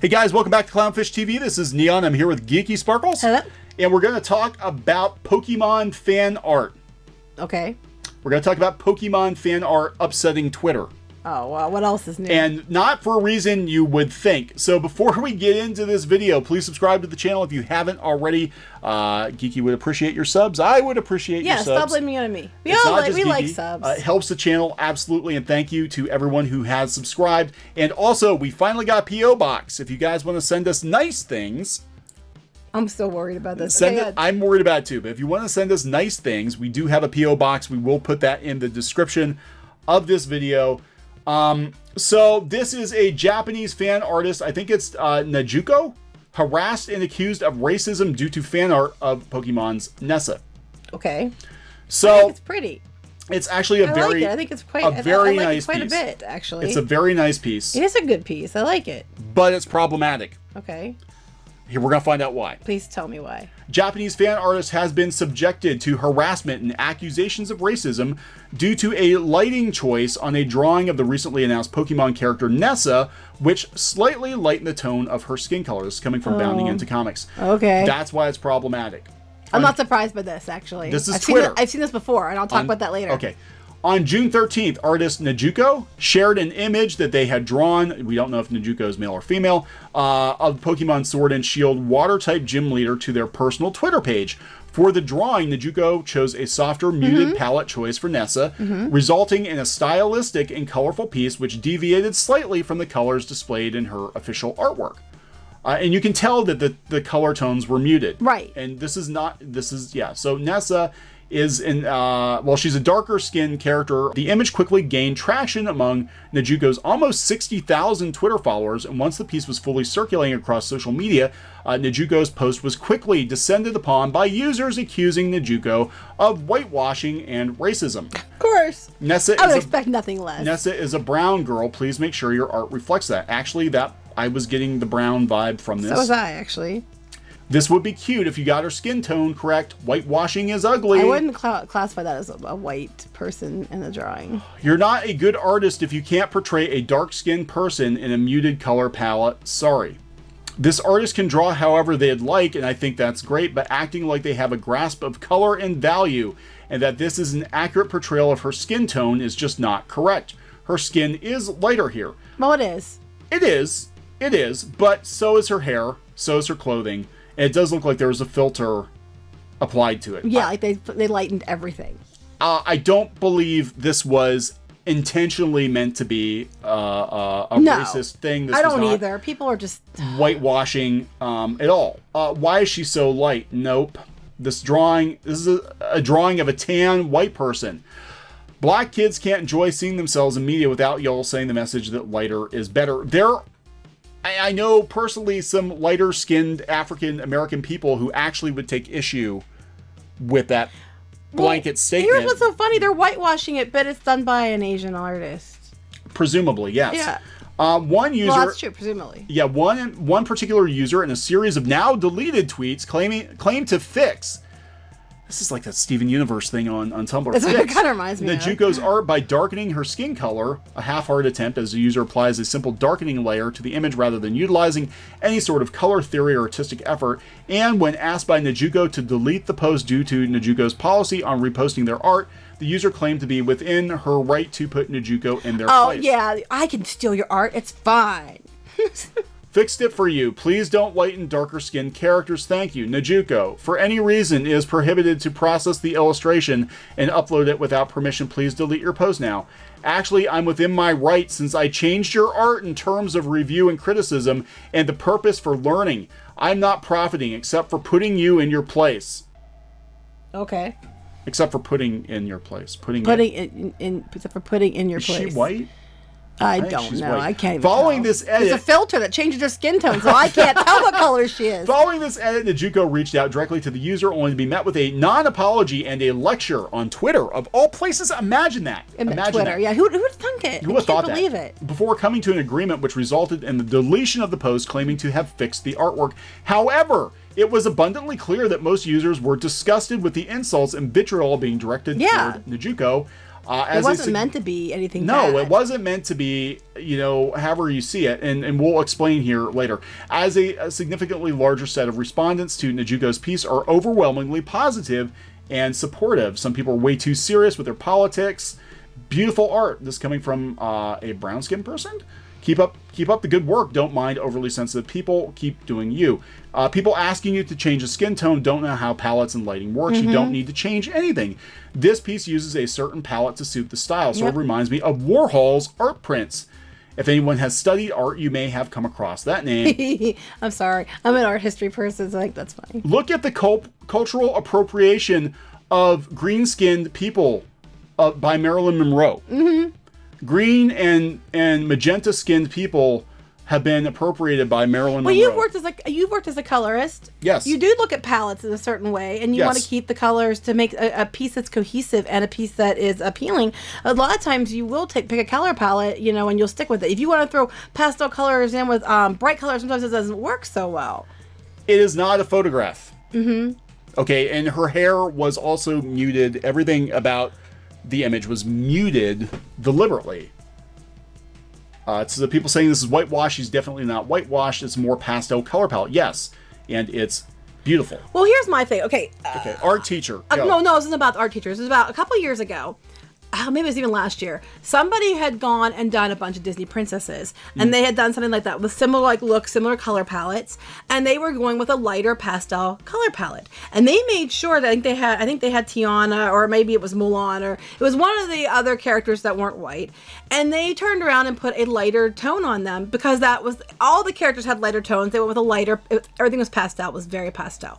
Hey guys, welcome back to Clownfish TV. This is Neon. I'm here with Geeky Sparkles. Hello. And we're going to talk about Pokemon fan art. Okay. We're going to talk about Pokemon fan art upsetting Twitter. Oh, well, what else is new? And not for a reason you would think. So before we get into this video, please subscribe to the channel if you haven't already. Geeky would appreciate your subs. I would appreciate your subs. Yeah, stop blaming it on me. We like subs. It helps the channel, absolutely. And thank you to everyone who has subscribed. And also, we finally got a P.O. Box. If you guys want to send us nice things... I'm still worried about this. I'm worried about it too. But if you want to send us nice things, we do have a P.O. Box. We will put that in the description of this video. So this is a Japanese fan artist. I think it's Nejuko, harassed and accused of racism due to fan art of Pokemon's NESSA. Okay. So I think it's pretty. It's actually a very, I think it's quite a very nice quite piece. A bit, actually. It's a very nice piece. It is a good piece. I like it. But it's problematic. Okay. Here, we're going to find out why. Please tell me why. Japanese fan artist has been subjected to harassment and accusations of racism due to a lighting choice on a drawing of the recently announced Pokemon character NESSA, which slightly lightened the tone of her skin color. This is coming from Bounding Into Comics. Okay. That's why it's problematic. I'm not surprised by this, actually. This is Twitter. I've seen this before, and I'll talk about that later. Okay. On June 13th, artist Nejuko shared an image that they had drawn, we don't know if Nejuko is male or female, of Pokemon Sword and Shield water-type gym leader to their personal Twitter page. For the drawing, Nejuko chose a softer, muted palette choice for NESSA, resulting in a stylistic and colorful piece which deviated slightly from the colors displayed in her official artwork. And you can tell that the color tones were muted. Right. And so NESSA is she's a darker skinned character. The image quickly gained traction among Nejuko's almost 60,000 Twitter followers, and once the piece was fully circulating across social media, Nejuko's post was quickly descended upon by users accusing Nejuko of whitewashing and racism. Of course. NESSA I would expect nothing less. NESSA is a brown girl. Please make sure your art reflects that. Actually, I was getting the brown vibe from this. So was I, actually. This would be cute if you got her skin tone correct. Whitewashing is ugly. I wouldn't classify that as a white person in the drawing. You're not a good artist if you can't portray a dark-skinned person in a muted color palette. Sorry. This artist can draw however they'd like, and I think that's great, but acting like they have a grasp of color and value, and that this is an accurate portrayal of her skin tone is just not correct. Her skin is lighter here. Well, it is. It is, but so is her hair, so is her clothing. It does look like there was a filter applied to it. Yeah, like they lightened everything. I don't believe this was intentionally meant to be a racist thing. This I don't either. People are just whitewashing at all. Why is she so light? Nope. This is a drawing of a tan white person. Black kids can't enjoy seeing themselves in media without y'all saying the message that lighter is better. I know personally some lighter-skinned African-American people who actually would take issue with that blanket statement. Here's what's so funny. They're whitewashing it, but it's done by an Asian artist. Presumably, yes. Yeah. One user... Well, that's true, presumably. Yeah, one particular user in a series of now-deleted tweets claimed to fix... This is like that Steven Universe thing on Tumblr. That's what it kind of reminds me of. Nejuko's art by darkening her skin color, a half-heart attempt as the user applies a simple darkening layer to the image rather than utilizing any sort of color theory or artistic effort. And when asked by Nejuko to delete the post due to Nejuko's policy on reposting their art, the user claimed to be within her right to put Nejuko in their place. Oh, yeah, I can steal your art. It's fine. Fixed it for you. Please don't lighten darker skinned characters. Thank you. Nejuko, for any reason, is prohibited to process the illustration and upload it without permission. Please delete your post now. Actually, I'm within my right since I changed your art in terms of review and criticism and the purpose for learning. I'm not profiting except for putting you in your place. Okay. Except for putting in your place. Except for putting in your place. Is she white? I don't know. White. I can't even Following tell. This edit... There's a filter that changes her skin tone, so I can't tell what color she is. Following this edit, Nejuko reached out directly to the user, only to be met with a non-apology and a lecture on Twitter. Of all places, imagine that. Imagine Twitter, that. Yeah. Who'd thunk it? Who would have thought that? I can't believe it. Before coming to an agreement which resulted in the deletion of the post claiming to have fixed the artwork. However, it was abundantly clear that most users were disgusted with the insults and vitriol being directed toward Nejuko. It wasn't meant to be anything No, bad. it wasn't meant to be, however you see it. And we'll explain here later. As a significantly larger set of respondents to Nejuko's piece are overwhelmingly positive and supportive. Some people are way too serious with their politics. Beautiful art. This coming from a brown-skinned person. Keep up the good work. Don't mind overly sensitive people. Keep doing you. People asking you to change the skin tone don't know how palettes and lighting works. You don't need to change anything. This piece uses a certain palette to suit the style, so it reminds me of Warhol's art prints. If anyone has studied art, you may have come across that name. I'm sorry. I'm an art history person, so I think that's funny. Look at the cultural appropriation of green-skinned people by Marilyn Monroe. Green and magenta skinned people have been appropriated by Marilyn Monroe. Well, you've worked as a colorist. Yes. You do look at palettes in a certain way, and you want to keep the colors to make a piece that's cohesive and a piece that is appealing. A lot of times you will pick a color palette, and you'll stick with it. If you want to throw pastel colors in with bright colors, sometimes it doesn't work so well. It is not a photograph. Okay, and her hair was also muted. Everything about the image was muted deliberately. So the people saying this is whitewash, she's definitely not whitewashed. It's more pastel color palette. Yes, and it's beautiful. Well, here's my thing. Okay. Art teacher. No, this isn't about the art teachers. This is about a couple years ago. Maybe it was even last year. Somebody had gone and done a bunch of Disney princesses, and they had done something like that with similar look, similar color palettes, and they were going with a lighter pastel color palette. And they made sure that I think they had Tiana, or maybe it was Mulan, or it was one of the other characters that weren't white. And they turned around and put a lighter tone on them because that was all the characters had lighter tones. They went with a lighter. Everything was pastel. It was very pastel.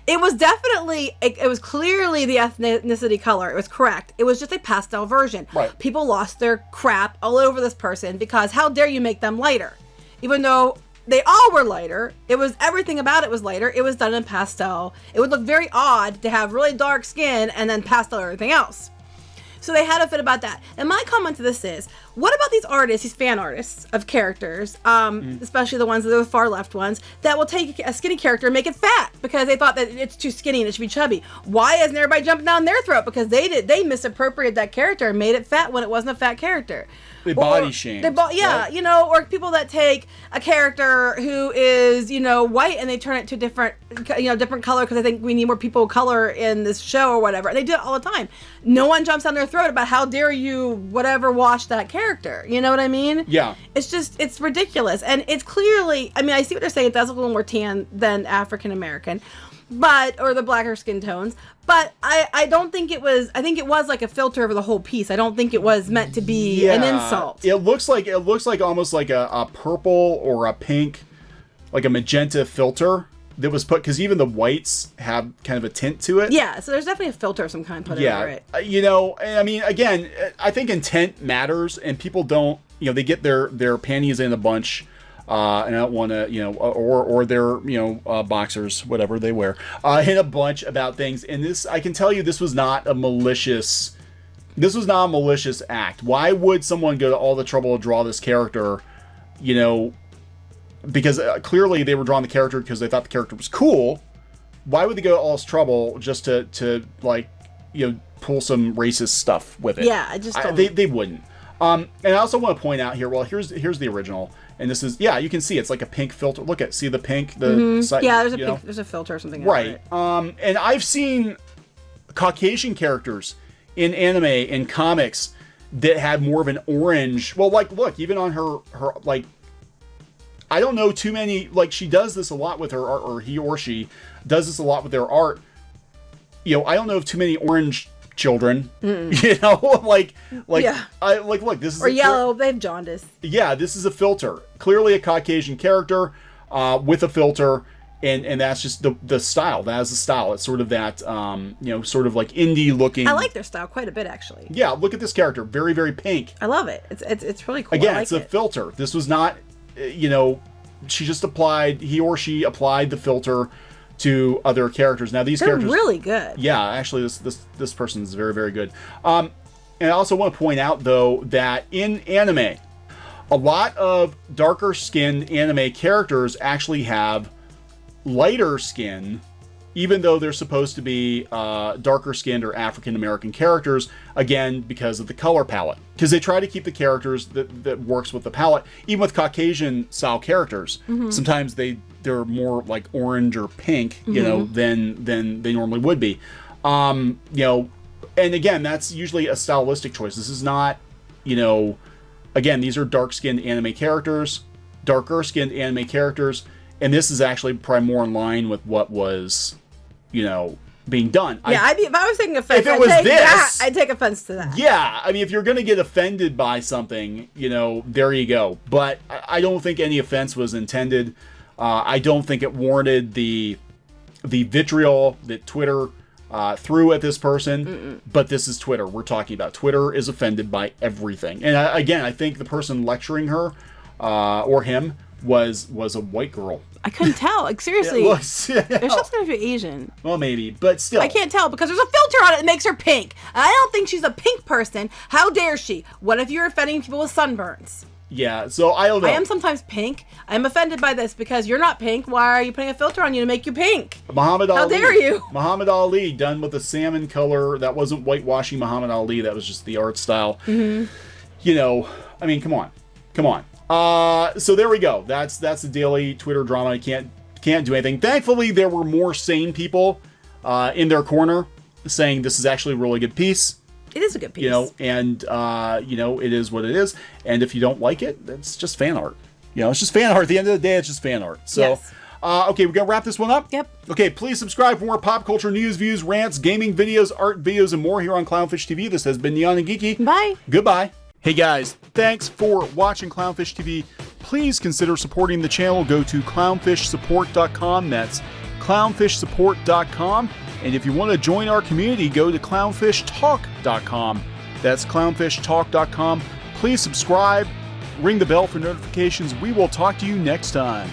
It was definitely, it was clearly the ethnicity color. It was correct. It was just a pastel version. Right. People lost their crap all over this person because how dare you make them lighter? Even though they all were lighter, everything about it was lighter. It was done in pastel. It would look very odd to have really dark skin and then pastel everything else. So they had a fit about that. And my comment to this is, what about these artists, these fan artists of characters, especially the ones that are the far left ones, that will take a skinny character and make it fat because they thought that it's too skinny and it should be chubby? Why isn't everybody jumping down their throat? Because they misappropriated that character and made it fat when it wasn't a fat character. They body shamed. Right? Or people that take a character who is, white and they turn it to different color because they think we need more people of color in this show or whatever. And they do it all the time. No one jumps down their throat about how dare you wash that character. You know what I mean? Yeah. It's ridiculous. And it's clearly, I see what they're saying. It does look a little more tan than African American. Or the blacker skin tones. But I don't think it was, I think it was like a filter over the whole piece. I don't think it was meant to be an insult. It looks like almost like a purple or a pink, like a magenta filter that was put, because even the whites have kind of a tint to it. Yeah, so there's definitely a filter of some kind put over it. Again, I think intent matters, and people don't, they get their panties in a bunch. And I don't want to, or their, boxers, whatever they wear, in a bunch about things. And this, I can tell you, this was not a malicious act. Why would someone go to all the trouble to draw this character, because clearly they were drawing the character because they thought the character was cool. Why would they go to all this trouble just to pull some racist stuff with it? Yeah, I just don't. They wouldn't. And I also want to point out here, well, here's the original. And this is, you can see it's like a pink filter. See the pink? Side, there's a filter or something. Right. And I've seen Caucasian characters in anime and comics that had more of an orange. Well, look, even on her I don't know too many, she does this a lot with her art, or he or she does this a lot with their art. I don't know of too many orange children, look, this is yellow. They have jaundice. Yeah, this is a filter. Clearly a Caucasian character with a filter, and that's just the style. That is the style. It's sort of that, sort of like indie looking. I like their style quite a bit, actually. Yeah, look at this character. Very, very pink. I love it. It's really cool. Again, it's a filter. This was not, he or she applied the filter to other characters. Now they're characters really good. Yeah, actually this person is very, very good. And I also want to point out though that in anime, a lot of darker skinned anime characters actually have lighter skin even though they're supposed to be darker skinned or African American characters, again, because of the color palette. Because they try to keep the characters that works with the palette. Even with Caucasian style characters, sometimes they're more like orange or pink, you know, than they normally would be. You know, and again, that's usually a stylistic choice. This is not, you know, again, these are dark-skinned anime characters, darker-skinned anime characters, and this is actually probably more in line with what was, you know, being done. Yeah, if I was taking offense, I'd take offense to that. Yeah, I mean, if you're going to get offended by something, you know, there you go. But I don't think any offense was intended. I don't think it warranted the vitriol that Twitter threw at this person. But this is Twitter. We're talking about Twitter is offended by everything. And again, I think the person lecturing her or him was a white girl. I couldn't tell. Like, seriously. They're just going to be Asian. Well, maybe, but still. I can't tell because there's a filter on it that makes her pink. And I don't think she's a pink person. How dare she? What if you're offending people with sunburns? Yeah, so I don't know. I am sometimes pink. I'm offended by this because you're not pink. Why are you putting a filter on you to make you pink? Muhammad Ali. How dare you? Muhammad Ali, done with a salmon color. That wasn't whitewashing Muhammad Ali. That was just the art style. You know, I mean, come on. Come on. So there we go. That's the daily Twitter drama. I can't do anything. Thankfully, there were more sane people in their corner saying this is actually a really good piece. It is a good piece. You know, and you know, it is what it is. And if you don't like it, it's just fan art. You know, it's just fan art. At the end of the day, it's just fan art. So, yes. Okay, we're gonna wrap this one up. Yep. Okay, please subscribe for more pop culture news, views, rants, gaming videos, art videos, and more here on Clownfish TV. This has been Neon and Geeky. Bye. Goodbye. Hey guys, thanks for watching Clownfish TV. Please consider supporting the channel. Go to clownfishsupport.com. That's clownfishsupport.com. And if you want to join our community, go to clownfishtalk.com. That's clownfishtalk.com. Please subscribe, ring the bell for notifications. We will talk to you next time.